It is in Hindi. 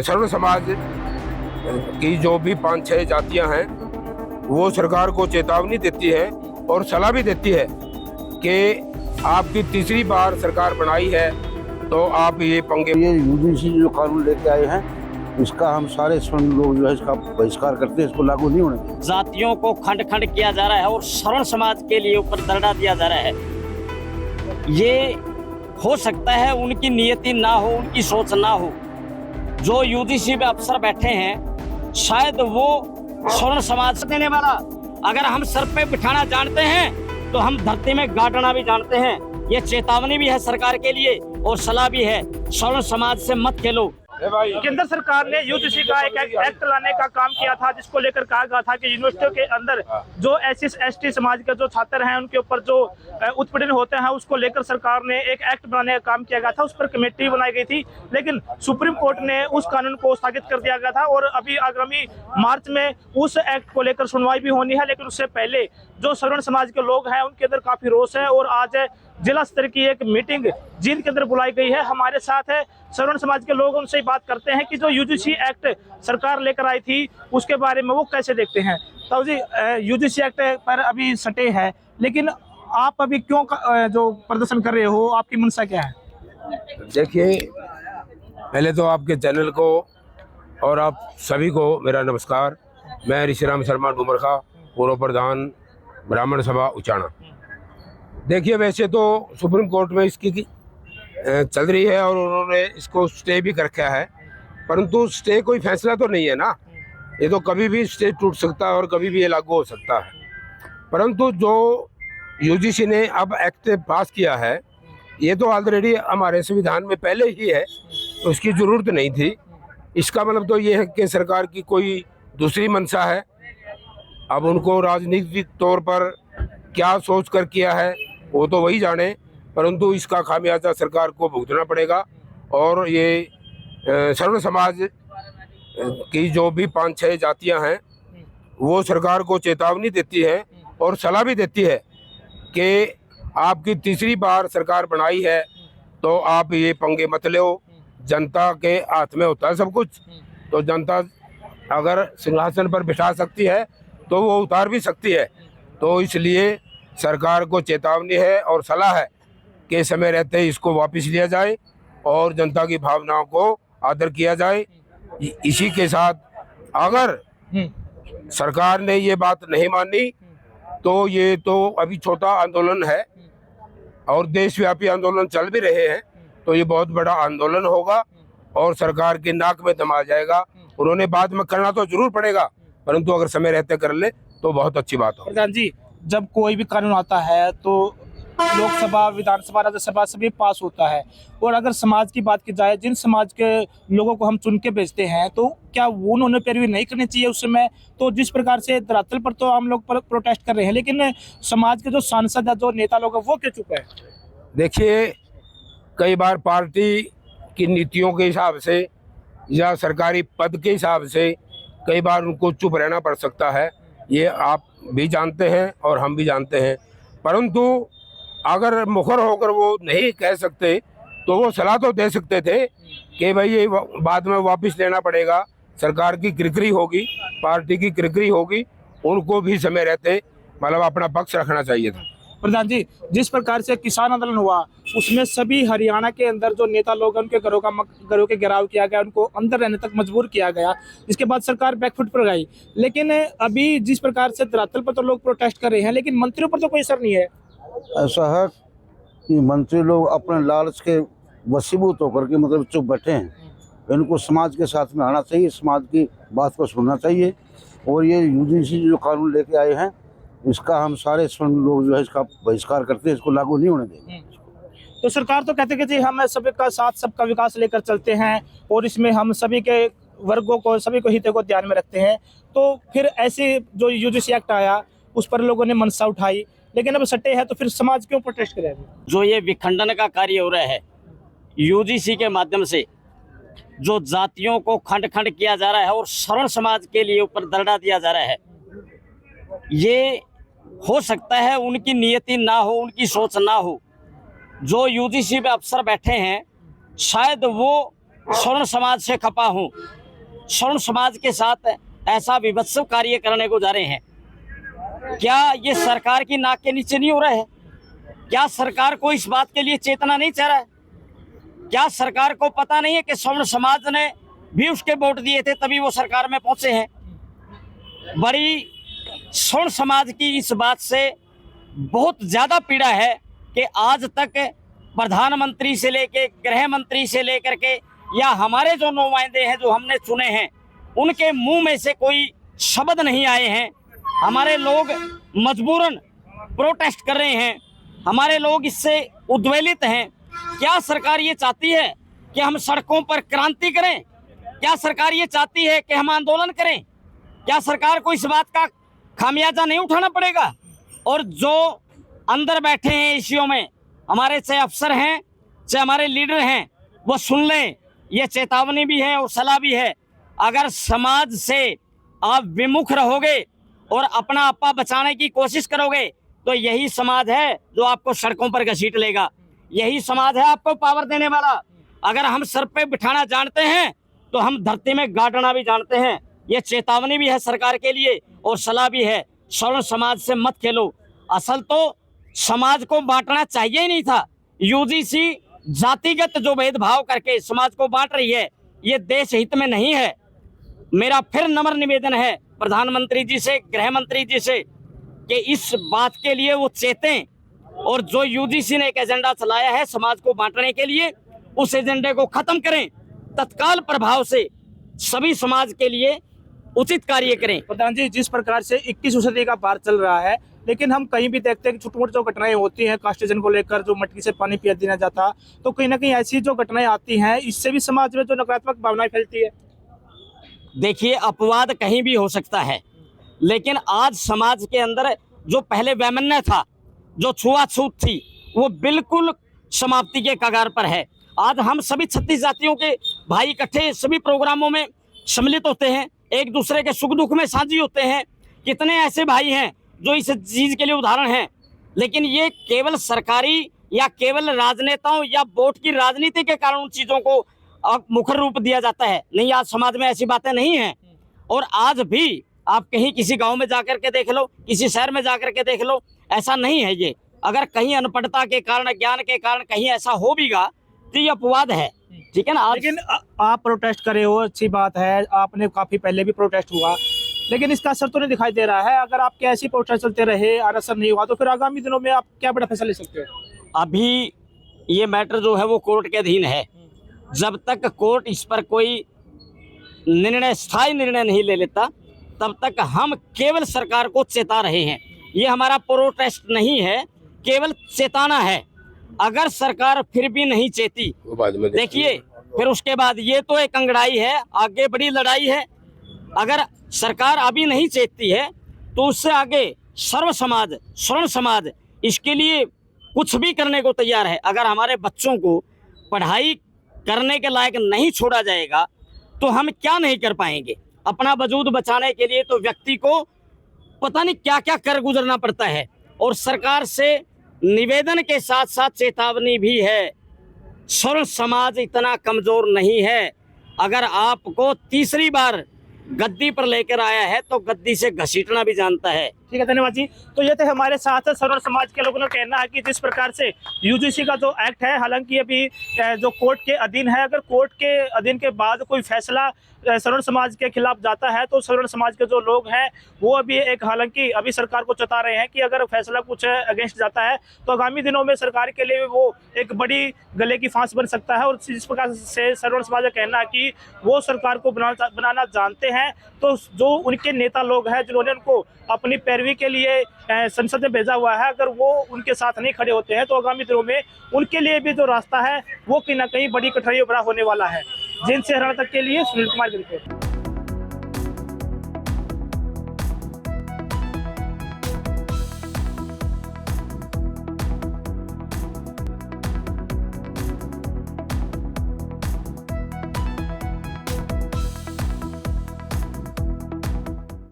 सर्व समाज की जो भी 5-6 जातियां हैं वो सरकार को चेतावनी देती है और सलाह भी देती है कि आपकी तीसरी बार सरकार बनाई है तो आप ये पंगे। ये यूजीसी जो कानून लेके आए हैं इसका हम सारे स्वर्ण लोग जो है इसका बहिष्कार करते हैं, इसको लागू नहीं होने देंगे। जातियों को खंड खंड किया जा रहा है और श्रवण समाज के लिए ऊपर दर्रा दिया जा रहा है। ये हो सकता है उनकी नियति ना हो, उनकी सोच ना हो। जो यूजीसी में अफसर बैठे हैं शायद वो श्रवण समाज देने वाला, अगर हम सर पे बिठाना जानते हैं तो हम धरती में गाड़ना भी जानते हैं। ये चेतावनी भी है सरकार के लिए और सलाह भी है, श्रवण समाज से मत खेलो। केंद्र सरकार ने यूजीसी का एक एक्ट लाने का काम किया था, जिसको लेकर कहा गया था कि यूनिवर्सिटियों के अंदर जो SC/ST समाज के जो छात्र हैं उनके ऊपर जो उत्पीड़न होते हैं उसको लेकर सरकार ने एक एक्ट बनाने का काम किया गया था। उस पर कमेटी बनाई गई थी, लेकिन सुप्रीम कोर्ट ने उस कानून को स्थगित कर दिया गया था और अभी आगामी मार्च में उस एक्ट को लेकर सुनवाई भी होनी है। लेकिन उससे पहले जो श्रवण समाज के लोग हैं उनके अंदर काफी रोष है और आज जिला स्तर की एक मीटिंग जींद के अंदर बुलाई गई है। हमारे साथ है श्रवण समाज के लोग, उनसे बात करते हैं कि जो यूजीसी एक्ट सरकार लेकर आई थी उसके बारे में वो कैसे देखते हैं। तो जी यूजीसी एक्ट पर अभी सटे है, लेकिन आप अभी क्यों जो प्रदर्शन कर रहे हो, आपकी मंशा क्या है? देखिए, पहले तो आपके चैनल को और आप सभी को मेरा नमस्कार। मैं ऋषिराम शर्मा डूमरखा, पूर्व प्रधान ब्राह्मण सभा उचाना। देखिए, वैसे तो सुप्रीम कोर्ट में इसकी चल रही है और उन्होंने इसको स्टे भी कर रखा है, परंतु स्टे कोई फैसला तो नहीं है ना। ये तो कभी भी स्टे टूट सकता है और कभी भी ये लागू हो सकता है। परंतु जो यूजीसी ने अब एक्ट पास किया है ये तो ऑलरेडी हमारे संविधान में पहले ही है, तो इसकी ज़रूरत नहीं थी। इसका मतलब तो ये है कि सरकार की कोई दूसरी मंशा है। अब उनको राजनीतिक तौर पर क्या सोच कर किया है वो तो वही जाने, परंतु इसका खामियाजा सरकार को भुगतना पड़ेगा। और ये सर्व समाज की जो भी 5-6 जातियां हैं वो सरकार को चेतावनी देती है और सलाह भी देती है कि आपकी तीसरी बार सरकार बनाई है तो आप ये पंगे मत लो। जनता के हाथ में होता है सब कुछ, तो जनता अगर सिंहासन पर बिठा सकती है तो वो उतार भी सकती है। तो इसलिए सरकार को चेतावनी है और सलाह है कि समय रहते इसको वापस लिया जाए और जनता की भावनाओं को आदर किया जाए। इसी के साथ अगर सरकार ने ये बात नहीं मानी तो ये तो अभी छोटा आंदोलन है और देशव्यापी आंदोलन चल भी रहे हैं, तो ये बहुत बड़ा आंदोलन होगा और सरकार की नाक में दम आ जाएगा। उन्होंने बाद में करना तो जरूर पड़ेगा, परंतु अगर समय रहते कर ले तो बहुत अच्छी बात हो। प्रधान जी, जब कोई भी कानून आता है तो लोकसभा, विधानसभा, राज्यसभा सभी पास होता है, और अगर समाज की बात की जाए, जिन समाज के लोगों को हम चुन के भेजते हैं तो क्या वो उन्होंने पैरवी नहीं करनी चाहिए उस समय? तो जिस प्रकार से धरातल पर तो हम लोग प्रोटेस्ट कर रहे हैं, लेकिन समाज के जो सांसद है, जो नेता लोग हैं, वो क्यों चुप है? देखिए, कई बार पार्टी की नीतियों के हिसाब से या सरकारी पद के हिसाब से कई बार उनको चुप रहना पड़ सकता है, ये आप भी जानते हैं और हम भी जानते हैं। परंतु अगर मुखर होकर वो नहीं कह सकते तो वो सलाह तो दे सकते थे कि भाई ये बाद में वापस लेना पड़ेगा। सरकार की किरकिरी होगी, पार्टी की किरकिरी होगी, उनको भी समय रहते मतलब अपना पक्ष रखना चाहिए था। प्रधान जी, जिस प्रकार से किसान आंदोलन हुआ उसमें सभी हरियाणा के अंदर जो नेता लोग हैं उनके घरों के घेराव किया गया, उनको अंदर रहने तक मजबूर किया गया। इसके बाद सरकार बैकफुट पर गई, लेकिन अभी जिस प्रकार से धरातल पर तो लोग प्रोटेस्ट कर रहे हैं, लेकिन मंत्रियों पर तो कोई असर नहीं है। ऐसा है कि मंत्री लोग अपने लालच के वशीभूत होकर के मतलब चुप बैठे हैं। इनको समाज के साथ में आना चाहिए, समाज की बात को सुनना चाहिए। और ये यूजीसी जो कानून लेके आए हैं इसका हम सारे स्वर्ण लोग जो है इसका बहिष्कार करते हैं, इसको लागू नहीं होने देंगे। तो सरकार तो कहते कि जी हम सबका साथ, सबका विकास लेकर चलते हैं और इसमें हम सभी के वर्गों को, सभी को हितों को ध्यान में रखते हैं। तो फिर ऐसे जो यूजीसी एक्ट आया उस पर लोगों ने मनसा उठाई, लेकिन अब सटे है तो फिर समाज क्यों प्रोटेस्ट करेगा? जो ये विखंडन का कार्य हो रहा है यूजीसी के माध्यम से, जो जातियों को खंड खंड किया जा रहा है और श्रवण समाज के लिए ऊपर दर्रा दिया जा रहा है, ये हो सकता है उनकी नियति ना हो, उनकी सोच ना हो। जो यूजीसी में अफसर बैठे हैं शायद वो स्वर्ण समाज से खपा हूँ। स्वर्ण समाज के साथ ऐसा विभत्स कार्य करने को जा रहे हैं। क्या ये सरकार की नाक के नीचे नहीं हो रहा है? क्या सरकार को इस बात के लिए चेतना नहीं चाह रहा है? क्या सरकार को पता नहीं है कि स्वर्ण समाज ने भी उसके वोट दिए थे तभी वो सरकार में पहुंचे हैं? बड़ी स्वर्ण समाज की इस बात से बहुत ज्यादा पीड़ा है कि आज तक प्रधानमंत्री से लेके गृह मंत्री से लेकर के या हमारे जो नुमाइंदे हैं जो हमने चुने हैं उनके मुंह में से कोई शब्द नहीं आए हैं। हमारे लोग मजबूरन प्रोटेस्ट कर रहे हैं, हमारे लोग इससे उद्वेलित हैं। क्या सरकार ये चाहती है कि हम सड़कों पर क्रांति करें? क्या सरकार ये चाहती है कि हम आंदोलन करें? क्या सरकार को इस बात का खामियाजा नहीं उठाना पड़ेगा? और जो अंदर बैठे हैं एशियों में, हमारे चाहे अफसर हैं चाहे हमारे लीडर हैं, वो सुन लें, ये चेतावनी भी है और सलाह भी है। अगर समाज से आप विमुख रहोगे और अपना आपा बचाने की कोशिश करोगे तो यही समाज है जो आपको सड़कों पर घसीट लेगा, यही समाज है आपको पावर देने वाला। अगर हम सर पे बिठाना जानते हैं तो हम धरती में गाड़ना भी जानते हैं। ये चेतावनी भी है सरकार के लिए और सलाह भी है। स्वर्ण समाज से मत खेलो। असल तो समाज को बांटना चाहिए ही नहीं था। यूजीसी जातिगत जो भेदभाव करके समाज को बांट रही है, ये देश हित में नहीं है। मेरा फिर नम्र निवेदन है प्रधानमंत्री जी से, गृह मंत्री जी से कि इस बात के लिए वो चेतें और जो यूजीसी ने एक एजेंडा चलाया है समाज को बांटने के लिए, उस एजेंडे को खत्म करें। तत्काल प्रभाव से सभी समाज के लिए उचित कार्य करें। प्रधान जी, जिस प्रकार से 21वीं सदी का पार चल रहा है, लेकिन हम कहीं भी देखते हैं कि छोटी मोटी जो घटनाएं होती हैं, कास्टेशन को लेकर जो मटकी से पानी पिया दिया जाता, तो कहीं ना कहीं ऐसी जो घटनाएं आती हैं, इससे भी समाज में जो नकारात्मक भावनाएं फैलती है। देखिए, अपवाद कहीं भी हो सकता है, लेकिन आज समाज के अंदर जो पहले वैमनस्य था, जो छुआछूत थी, वो बिल्कुल समाप्ति के कगार पर है। आज हम सभी 36 जातियों के भाई इकट्ठे सभी प्रोग्रामों में सम्मिलित होते हैं, एक दूसरे के सुख दुख में साझी होते हैं। कितने ऐसे भाई हैं जो इस चीज के लिए उदाहरण हैं, लेकिन ये केवल सरकारी या केवल राजनेताओं या वोट की राजनीति के कारण उन चीजों को मुखर रूप दिया जाता है। नहीं, आज समाज में ऐसी बातें नहीं हैं। और आज भी आप कहीं किसी गांव में जाकर के देख लो, किसी शहर में जाकर के देख लो, ऐसा नहीं है। ये अगर कहीं अनपढ़ता के कारण, ज्ञान के कारण कहीं ऐसा हो भी गा तो ये अपवाद है, ठीक है ना। लेकिन आप प्रोटेस्ट करे हो, अच्छी बात है, आपने काफी पहले भी प्रोटेस्ट हुआ, लेकिन इसका असर तो नहीं दिखाई दे रहा है। अगर आपके ऐसी प्रोटेस्ट चलते रहे और असर नहीं हुआ तो फिर आगामी दिनों में आप क्या बड़ा फैसला ले सकते हो? अभी ये मैटर जो है वो कोर्ट के अधीन है। जब तक कोर्ट इस पर कोई निर्णय, स्थायी निर्णय नहीं ले लेता, तब तक हम केवल सरकार को चेता रहे हैं। ये हमारा प्रोटेस्ट नहीं है, केवल चेताना है। अगर सरकार फिर भी नहीं चेती, देखिए फिर उसके बाद ये तो एक अंगड़ाई है, आगे बड़ी लड़ाई है। अगर सरकार अभी नहीं चेतती है तो उससे आगे सर्व समाज, स्वर्ण समाज इसके लिए कुछ भी करने को तैयार है। अगर हमारे बच्चों को पढ़ाई करने के लायक नहीं छोड़ा जाएगा तो हम क्या नहीं कर पाएंगे। अपना वजूद बचाने के लिए तो व्यक्ति को पता नहीं क्या क्या कर गुजरना पड़ता है। और सरकार से निवेदन के साथ साथ चेतावनी भी है, स्वर्ण समाज इतना कमजोर नहीं है। अगर आपको तीसरी बार गद्दी पर लेकर आया है तो गद्दी से घसीटना भी जानता है। ठीक है, धन्यवाद जी। तो ये थे हमारे साथ स्वर्ण समाज के लोगों का कहना है कि जिस प्रकार से यूजीसी का जो एक्ट है, हालांकि अभी जो कोर्ट के अधीन है, अगर कोर्ट के अधीन के बाद कोई फैसला स्वर्ण समाज के खिलाफ जाता है तो स्वर्ण समाज के जो लोग हैं वो अभी हालांकि अभी सरकार को चेता रहे हैं कि अगर फैसला कुछ अगेंस्ट जाता है तो आगामी दिनों में सरकार के लिए वो एक बड़ी गले की फांस बन सकता है। और जिस प्रकार से स्वर्ण समाज का कहना है कि वो सरकार को बनाना जानते हैं, तो जो उनके नेता लोग हैं जिन्होंने उनको अपनी पैरवी के लिए संसद में भेजा हुआ है, अगर वो उनके साथ नहीं खड़े होते हैं तो आगामी दिनों में उनके लिए भी जो रास्ता है वो कहीं ना कहीं बड़ी कठिनाइयों भरा होने वाला है। जिनसे हरियाणा तक के लिए सुनील कुमार की रिपोर्ट।